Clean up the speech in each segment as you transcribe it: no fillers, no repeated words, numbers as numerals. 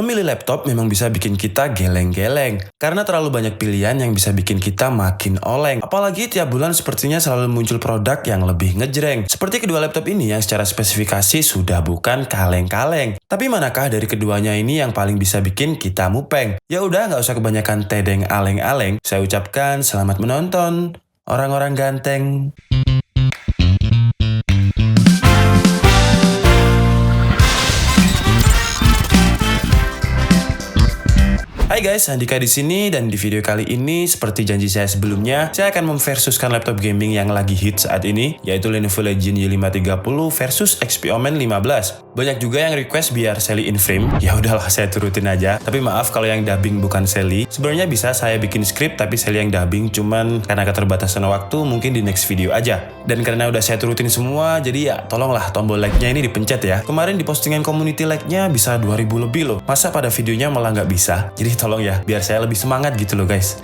Memilih laptop memang bisa bikin kita geleng-geleng, karena terlalu banyak pilihan yang bisa bikin kita makin oleng. Apalagi tiap bulan sepertinya selalu muncul produk yang lebih ngejreng. Seperti kedua laptop ini yang secara spesifikasi sudah bukan kaleng-kaleng. Tapi manakah dari keduanya ini yang paling bisa bikin kita mupeng? Ya udah, nggak usah kebanyakan tedeng aleng-aleng. Saya ucapkan selamat menonton, orang-orang ganteng. Hai guys, Andika di sini, dan di video kali ini seperti janji saya sebelumnya, saya akan memversuskan laptop gaming yang lagi hit saat ini, yaitu Lenovo Legion Y530 versus XP Omen 15. Banyak juga yang request biar Sally in frame. Ya udahlah, saya turutin aja. Tapi maaf kalau yang dubbing bukan Sally. Sebenarnya bisa saya bikin script tapi Sally yang dubbing, cuman karena keterbatasan waktu mungkin di next video aja. Dan karena udah saya turutin semua, jadi ya tolonglah tombol like-nya ini dipencet ya. Kemarin di postingan community like-nya bisa 2000 lebih loh. Masa pada videonya malah nggak bisa? Jadi tolong ya, biar saya lebih semangat gitu loh guys.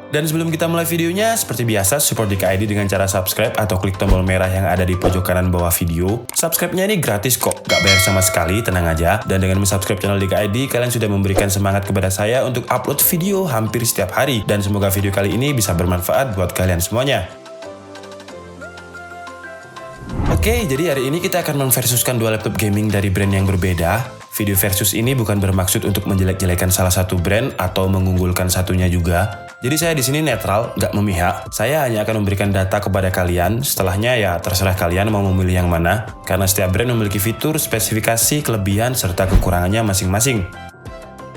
Dan sebelum kita mulai videonya, seperti biasa support DKID dengan cara subscribe atau klik tombol merah yang ada di pojok kanan bawah video. Subscribe-nya ini gratis kok, gak bayar sama sekali, tenang aja. Dan dengan subscribe channel DKID, kalian sudah memberikan semangat kepada saya untuk upload video hampir setiap hari. Dan semoga video kali ini bisa bermanfaat buat kalian semuanya. Oke, jadi hari ini kita akan memversuskan dua laptop gaming dari brand yang berbeda. Video versus ini bukan bermaksud untuk menjelek-jelekan salah satu brand atau mengunggulkan satunya juga. Jadi saya di sini netral, nggak memihak. Saya hanya akan memberikan data kepada kalian. Setelahnya ya terserah kalian mau memilih yang mana. Karena setiap brand memiliki fitur, spesifikasi, kelebihan, serta kekurangannya masing-masing.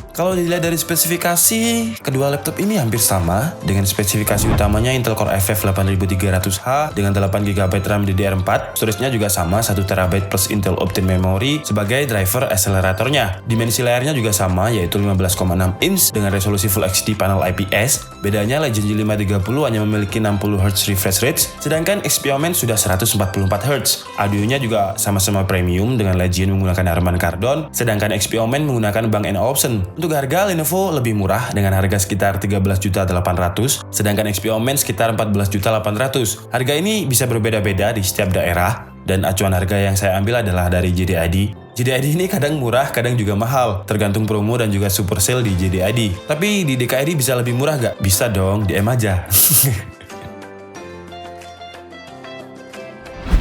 Kalau dilihat dari spesifikasi, kedua laptop ini hampir sama, dengan spesifikasi utamanya Intel Core i5 8300H dengan 8GB RAM DDR4, storage-nya juga sama 1TB plus Intel Optane Memory sebagai driver akseleratornya. Dimensi layarnya juga sama, yaitu 15,6 inch dengan resolusi Full HD panel IPS. Bedanya Legion Y530 hanya memiliki 60Hz refresh rate, sedangkan XP Omen sudah 144Hz. Audionya juga sama-sama premium dengan Legion menggunakan Harman Kardon, sedangkan XP Omen menggunakan Bang & Olufsen. Untuk harga, Lenovo lebih murah dengan harga sekitar 13.800.000, sedangkan XP Omen sekitar 14.800.000. Harga ini bisa berbeda-beda di setiap daerah, dan acuan harga yang saya ambil adalah dari JDID. JDID ini kadang murah, kadang juga mahal, tergantung promo dan juga super sale di JDID. Tapi di DKID bisa lebih murah gak? Bisa dong, DM aja.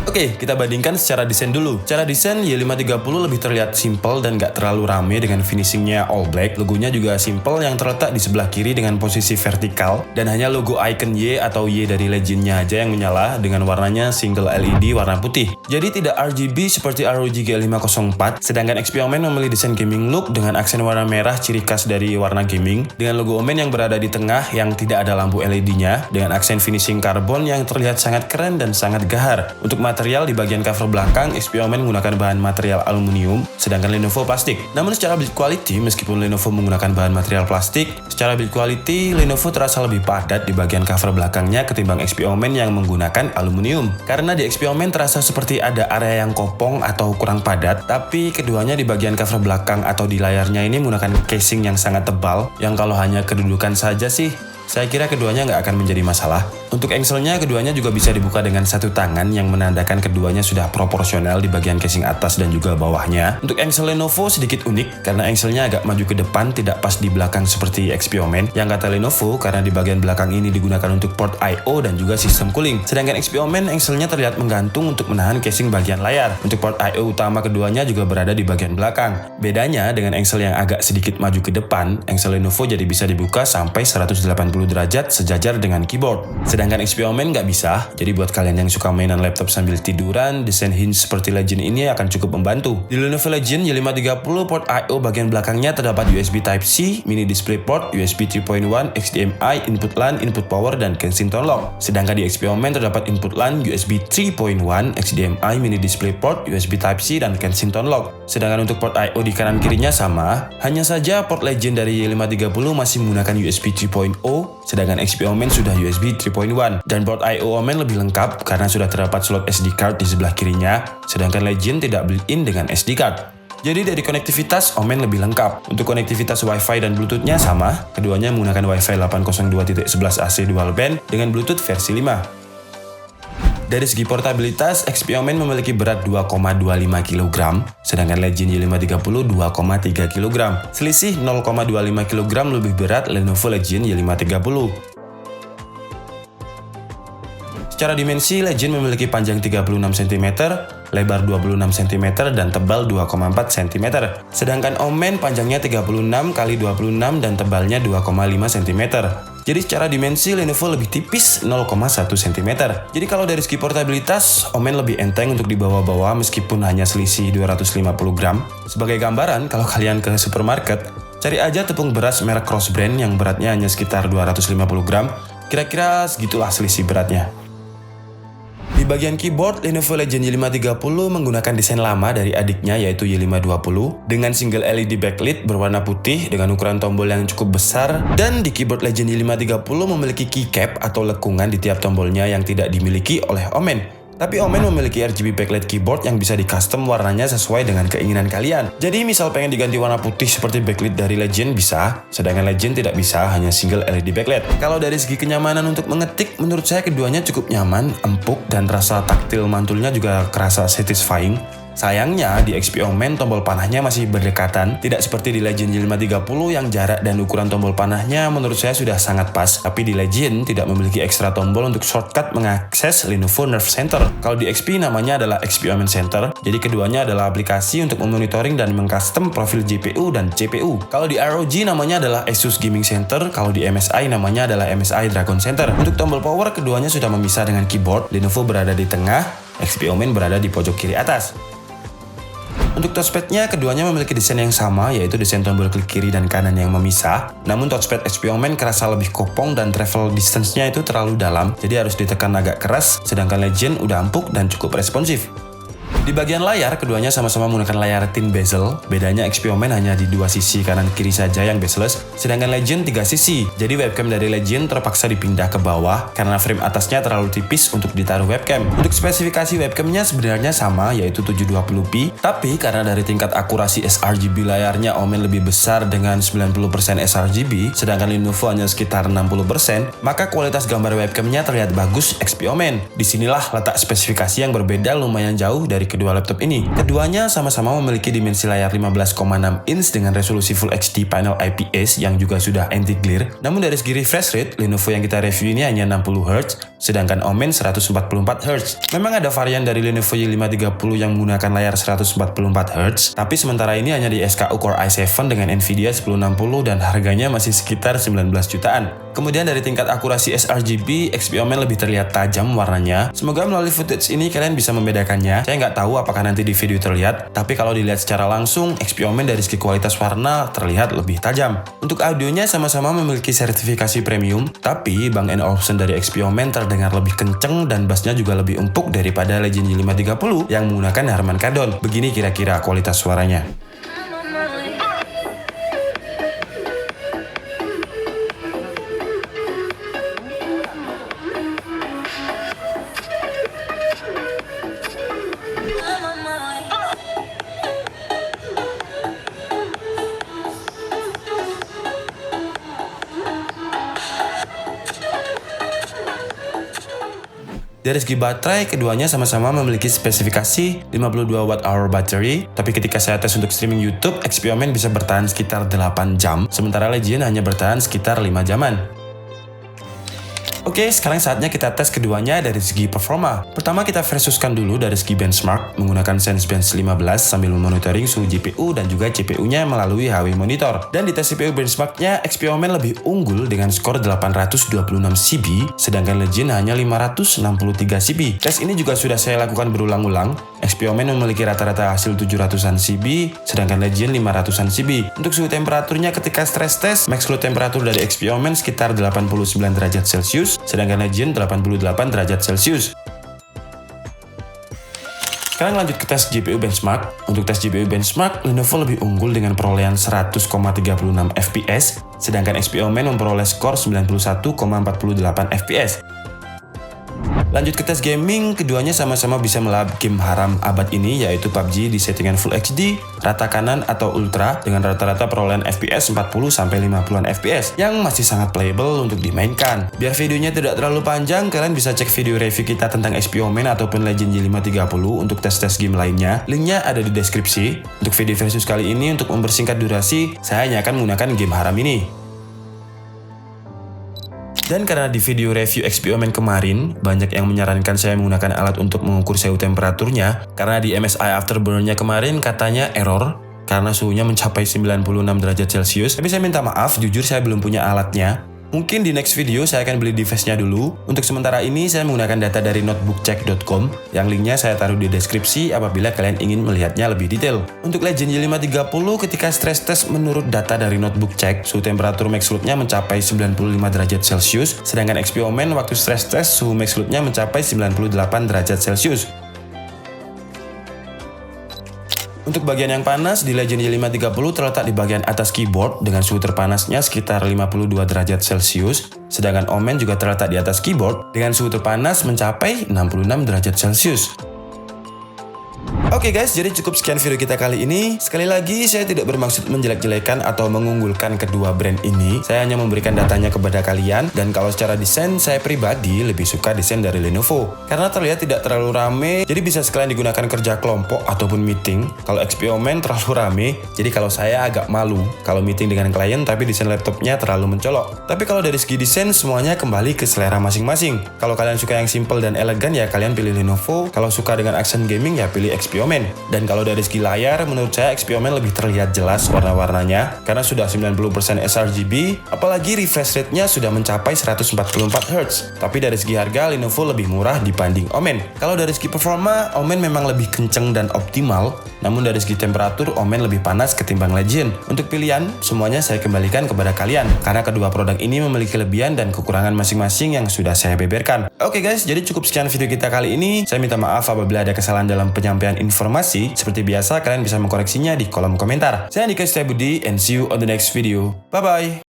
Oke, kita bandingkan secara desain dulu. Secara desain, Y530 lebih terlihat simple dan gak terlalu rame dengan finishingnya all black. Logonya juga simple yang terletak di sebelah kiri dengan posisi vertikal. Dan hanya logo icon Y atau Y dari Legionnya aja yang menyala dengan warnanya single LED warna putih. Jadi tidak RGB seperti ROG G504. Sedangkan XP Omen memilih desain gaming look dengan aksen warna merah ciri khas dari warna gaming. Dengan logo Omen yang berada di tengah yang tidak ada lampu LED-nya. Dengan aksen finishing karbon yang terlihat sangat keren dan sangat gahar. Untuk material di bagian cover belakang, XP Omen menggunakan bahan material aluminium, sedangkan Lenovo plastik. Namun secara build quality, meskipun Lenovo menggunakan bahan material plastik, secara build quality, Lenovo terasa lebih padat di bagian cover belakangnya ketimbang XP Omen yang menggunakan aluminium. Karena di XP Omen terasa seperti ada area yang kopong atau kurang padat, tapi keduanya di bagian cover belakang atau di layarnya ini menggunakan casing yang sangat tebal, yang kalau hanya kedudukan saja sih, saya kira keduanya nggak akan menjadi masalah. Untuk engselnya, keduanya juga bisa dibuka dengan satu tangan yang menandakan keduanya sudah proporsional di bagian casing atas dan juga bawahnya. Untuk engsel Lenovo sedikit unik, karena engselnya agak maju ke depan, tidak pas di belakang seperti XP Omen. Yang kata Lenovo, karena di bagian belakang ini digunakan untuk port I/O dan juga sistem cooling. Sedangkan XP Omen engselnya terlihat menggantung untuk menahan casing bagian layar. Untuk port I/O utama keduanya juga berada di bagian belakang. Bedanya dengan engsel yang agak sedikit maju ke depan, engsel Lenovo jadi bisa dibuka sampai 180 derajat sejajar dengan keyboard. Sedangkan XP Omen nggak bisa, jadi buat kalian yang suka mainan laptop sambil tiduran, desain hinge seperti Legion ini akan cukup membantu. Di Lenovo Legion Y530, port I/O bagian belakangnya terdapat USB Type-C, mini DisplayPort, USB 3.1, HDMI, input LAN, input power, dan Kensington lock. Sedangkan di XP Omen terdapat input LAN, USB 3.1, HDMI, mini DisplayPort, USB Type-C, dan Kensington lock. Sedangkan untuk port I/O di kanan kirinya sama, hanya saja port Legion dari Y530 masih menggunakan USB 3.0, sedangkan XP Omen sudah USB 3.1. Dan port I/O Omen lebih lengkap karena sudah terdapat slot SD card di sebelah kirinya, sedangkan Legion tidak built-in dengan SD card. Jadi dari konektivitas, Omen lebih lengkap. Untuk konektivitas Wi-Fi dan Bluetooth-nya sama, keduanya menggunakan Wi-Fi 802.11ac dual band dengan Bluetooth versi 5. Dari segi portabilitas, XP Omen memiliki berat 2,25 kg, sedangkan Legend Y530 2,3 kg. Selisih 0,25 kg lebih berat Lenovo Legion Y530. Secara dimensi, Legend memiliki panjang 36 cm, lebar 26 cm, dan tebal 2,4 cm. Sedangkan Omen panjangnya 36 x 26 dan tebalnya 2,5 cm. Jadi secara dimensi, Lenovo lebih tipis 0,1 cm. Jadi kalau dari segi portabilitas, Omen lebih enteng untuk dibawa-bawa meskipun hanya selisih 250 gram. Sebagai gambaran, kalau kalian ke supermarket, cari aja tepung beras merek Cross Brand yang beratnya hanya sekitar 250 gram. Kira-kira segitulah selisih beratnya. Di bagian keyboard, Lenovo Legion Y530 menggunakan desain lama dari adiknya yaitu Y520 dengan single LED backlit berwarna putih dengan ukuran tombol yang cukup besar, dan di keyboard Legion Y530 memiliki keycap atau lekungan di tiap tombolnya yang tidak dimiliki oleh Omen. Tapi Omen memiliki RGB backlit keyboard yang bisa di-custom warnanya sesuai dengan keinginan kalian. Jadi misal pengen diganti warna putih seperti backlit dari Legend bisa, sedangkan Legend tidak bisa, hanya single LED backlit. Kalau dari segi kenyamanan untuk mengetik, menurut saya keduanya cukup nyaman, empuk, dan rasa taktil mantulnya juga kerasa satisfying. Sayangnya, di XP Omen tombol panahnya masih berdekatan, tidak seperti di Legend Y530 yang jarak dan ukuran tombol panahnya menurut saya sudah sangat pas, tapi di Legend tidak memiliki ekstra tombol untuk shortcut mengakses Lenovo Nerve Center. Kalau di XP namanya adalah XP Omen Center, jadi keduanya adalah aplikasi untuk memonitoring dan mengcustom profil GPU dan CPU. Kalau di ROG namanya adalah Asus Gaming Center, kalau di MSI namanya adalah MSI Dragon Center. Untuk tombol power, keduanya sudah memisah dengan keyboard, Lenovo berada di tengah, XP Omen berada di pojok kiri atas. Untuk touchpad-nya, keduanya memiliki desain yang sama, yaitu desain tombol klik kiri dan kanan yang memisah. Namun touchpad XP Omen kerasa lebih kopong dan travel distance-nya itu terlalu dalam, jadi harus ditekan agak keras, sedangkan Legend udah empuk dan cukup responsif. Di bagian layar, keduanya sama-sama menggunakan layar thin bezel. Bedanya XP Omen hanya di dua sisi kanan kiri saja yang bezel-less, sedangkan Legend 3 sisi. Jadi webcam dari Legend terpaksa dipindah ke bawah karena frame atasnya terlalu tipis untuk ditaruh webcam. Untuk spesifikasi webcamnya sebenarnya sama, yaitu 720p, tapi karena dari tingkat akurasi sRGB layarnya Omen lebih besar dengan 90% sRGB, sedangkan Lenovo hanya sekitar 60%, maka kualitas gambar webcamnya terlihat bagus XP Omen. Disinilah letak spesifikasi yang berbeda lumayan jauh dari kedua laptop ini. Keduanya sama-sama memiliki dimensi layar 15,6 inch dengan resolusi Full HD panel IPS yang juga sudah anti-glare. Namun dari segi refresh rate, Lenovo yang kita review ini hanya 60 Hz, sedangkan Omen 144 Hz. Memang ada varian dari Lenovo Y530 yang menggunakan layar 144 Hz, tapi sementara ini hanya di SKU Core i7 dengan Nvidia 1060 dan harganya masih sekitar 19 jutaan. Kemudian dari tingkat akurasi sRGB, XP Omen lebih terlihat tajam warnanya. Semoga melalui footage ini kalian bisa membedakannya. Saya nggak tahu apakah nanti di video terlihat, tapi kalau dilihat secara langsung, XP Omen dari segi kualitas warna terlihat lebih tajam. Untuk audionya sama-sama memiliki sertifikasi premium, tapi Bang & Olufsen dari XP Omen terdengar lebih kenceng dan bassnya juga lebih empuk daripada Legend Y530 yang menggunakan Harman Kardon. Begini kira-kira kualitas suaranya. Dari segi baterai, keduanya sama-sama memiliki spesifikasi 52 Wh battery, tapi ketika saya tes untuk streaming YouTube, XP Omen bisa bertahan sekitar 8 jam, sementara Legend hanya bertahan sekitar 5 jaman. Oke, sekarang saatnya kita tes keduanya dari segi performa. Pertama kita versuskan dulu dari segi benchmark menggunakan Sensebench 15 sambil memonitoring suhu GPU dan juga CPU-nya melalui HW Monitor. Dan di tes CPU benchmarknya, XP Omen lebih unggul dengan skor 826 CB, sedangkan Legend hanya 563 CB. Tes ini juga sudah saya lakukan berulang-ulang. XP Omen memiliki rata-rata hasil 700-an CB, sedangkan Legend 500-an CB. Untuk suhu temperaturnya ketika stress test, max load temperatur dari XP Omen sekitar 89 derajat Celcius, sedangkan Legend 88 derajat Celcius. Sekarang lanjut ke tes GPU benchmark. Untuk tes GPU benchmark, Lenovo lebih unggul dengan perolehan 100,36 FPS, sedangkan XP Omen memperoleh skor 91,48 FPS. Lanjut ke tes gaming, keduanya sama-sama bisa melahap game haram abad ini, yaitu PUBG di settingan Full HD, rata kanan atau ultra dengan rata-rata perolehan FPS 40-50an FPS yang masih sangat playable untuk dimainkan. Biar videonya tidak terlalu panjang, kalian bisa cek video review kita tentang XP Omen ataupun Legend Y530 untuk tes-tes game lainnya. Linknya ada di deskripsi. Untuk video versus kali ini, untuk mempersingkat durasi, saya hanya akan menggunakan game haram ini. Dan karena di video review XP Omen kemarin, banyak yang menyarankan saya menggunakan alat untuk mengukur suhu temperaturnya, karena di MSI Afterburner-nya kemarin katanya error, karena suhunya mencapai 96 derajat Celcius. Tapi saya minta maaf, jujur saya belum punya alatnya. Mungkin di next video saya akan beli device-nya dulu. Untuk sementara ini saya menggunakan data dari notebookcheck.com yang linknya saya taruh di deskripsi apabila kalian ingin melihatnya lebih detail. Untuk Legend Y530 ketika stress test menurut data dari notebookcheck, suhu temperatur max load-nya mencapai 95 derajat Celcius, sedangkan XP Omen waktu stress test suhu max load-nya mencapai 98 derajat Celcius. Untuk bagian yang panas, di Legend Y530 terletak di bagian atas keyboard dengan suhu terpanasnya sekitar 52 derajat Celcius, sedangkan Omen juga terletak di atas keyboard dengan suhu terpanas mencapai 66 derajat Celcius. Oke guys, jadi cukup sekian video kita kali ini. Sekali lagi, saya tidak bermaksud menjelek-jelekan atau mengunggulkan kedua brand ini. Saya hanya memberikan datanya kepada kalian. Dan kalau secara desain, saya pribadi lebih suka desain dari Lenovo. Karena terlihat tidak terlalu rame, jadi bisa sekalian digunakan kerja kelompok ataupun meeting. Kalau XP Omen terlalu rame, jadi kalau saya agak malu kalau meeting dengan klien tapi desain laptopnya terlalu mencolok. Tapi kalau dari segi desain, semuanya kembali ke selera masing-masing. Kalau kalian suka yang simple dan elegan, ya kalian pilih Lenovo. Kalau suka dengan accent gaming, ya pilih XP Omen. Dan kalau dari segi layar, menurut saya XP Omen lebih terlihat jelas warna-warnanya karena sudah 90% sRGB, apalagi refresh rate-nya sudah mencapai 144 Hz. Tapi dari segi harga, Lenovo lebih murah dibanding Omen. Kalau dari segi performa, Omen memang lebih kenceng dan optimal, namun dari segi temperatur, Omen lebih panas ketimbang Legend. Untuk pilihan, semuanya saya kembalikan kepada kalian karena kedua produk ini memiliki kelebihan dan kekurangan masing-masing yang sudah saya beberkan. Oke guys, jadi cukup sekian video kita kali ini. Saya minta maaf apabila ada kesalahan dalam penyampaian informasi. Seperti biasa, kalian bisa mengkoreksinya di kolom komentar. Saya Andika Setiabudi and see you on the next video. Bye-bye!